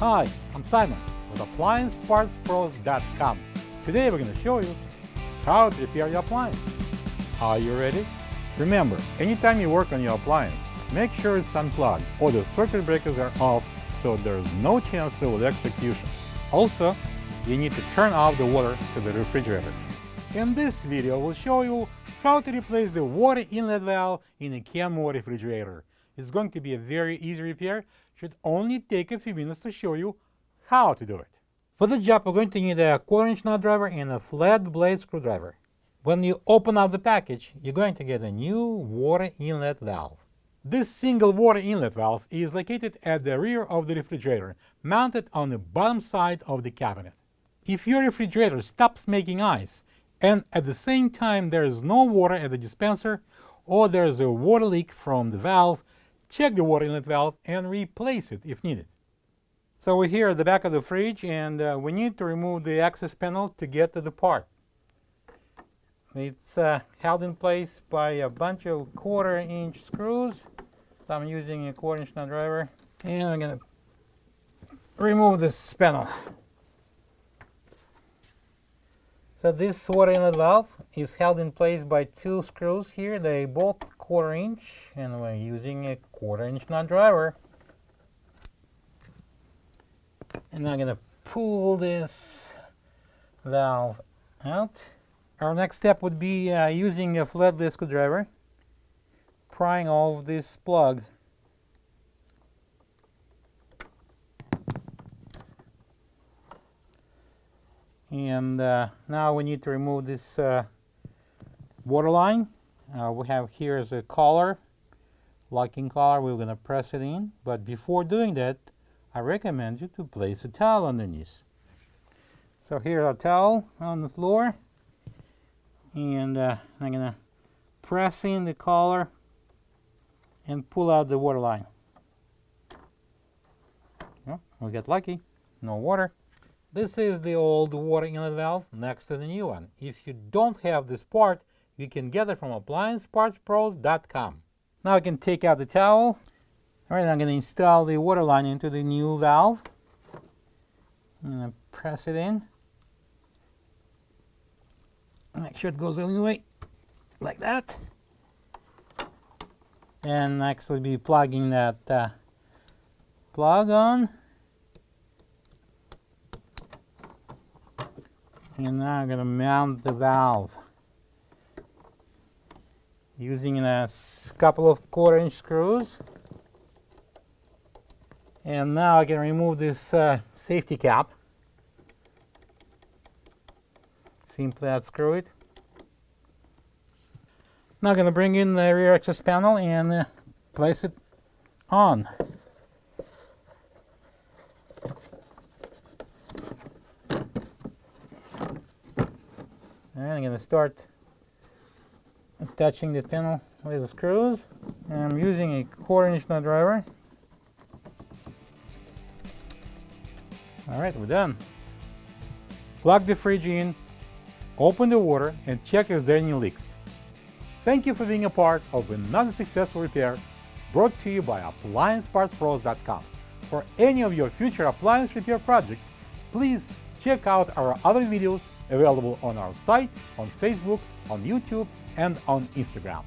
Hi, I'm Simon with AppliancePartsPros.com. Today we're going to show you how to repair your appliance. Are you ready? Remember, anytime you work on your appliance, make sure it's unplugged or the circuit breakers are off so there's no chance of electrocution. Also, you need to turn off the water to the refrigerator. In this video, we'll show you how to replace the water inlet valve in a Kenmore refrigerator. It's going to be a very easy repair. Should only take a few minutes to show you how to do it. For the job, we're going to need a 1/4-inch nut driver and a flat blade screwdriver. When you open up the package, you're going to get a new water inlet valve. This single water inlet valve is located at the rear of the refrigerator, mounted on the bottom side of the cabinet. If your refrigerator stops making ice, and at the same time there is no water at the dispenser, or there is a water leak from the valve, check the water inlet valve and replace it if needed. So we're here at the back of the fridge, and we need to remove the access panel to get to the part. It's held in place by a bunch of 1/4-inch screws. So I'm using a 1/4-inch nut driver, and I'm going to remove this panel. So this water inlet valve is held in place by 2 screws here. They both 1/4-inch, and we're using a 1/4-inch nut driver. And I'm going to pull this valve out. Our next step would be using a flat blade screwdriver, prying off this plug. And now we need to remove this water line. We have here is a collar, locking collar. We're going to press it in. But before doing that, I recommend you to place a towel underneath. So here's our towel on the floor. And I'm going to press in the collar and pull out the water line. Oh, we got lucky. No water. This is the old water inlet valve next to the new one. If you don't have this part, you can get it from AppliancePartsPros.com. Now I can take out the towel. All right, I'm going to install the water line into the new valve. I'm going to press it in. Make sure it goes the only way, like that. And next we'll be plugging that plug on. And now I'm going to mount the valve using a couple of 1/4-inch screws. And now I can remove this safety cap. Simply unscrew it. Now I'm going to bring in the rear access panel and place it on. And I'm going to start attaching the panel with the screws. And I'm using a 1/4-inch nut driver. Alright, we're done. Plug the fridge in, open the water, and check if there are any leaks. Thank you for being a part of another successful repair brought to you by AppliancePartsPros.com. For any of your future appliance repair projects, please check out our other videos available on our site, on Facebook, on YouTube, and on Instagram.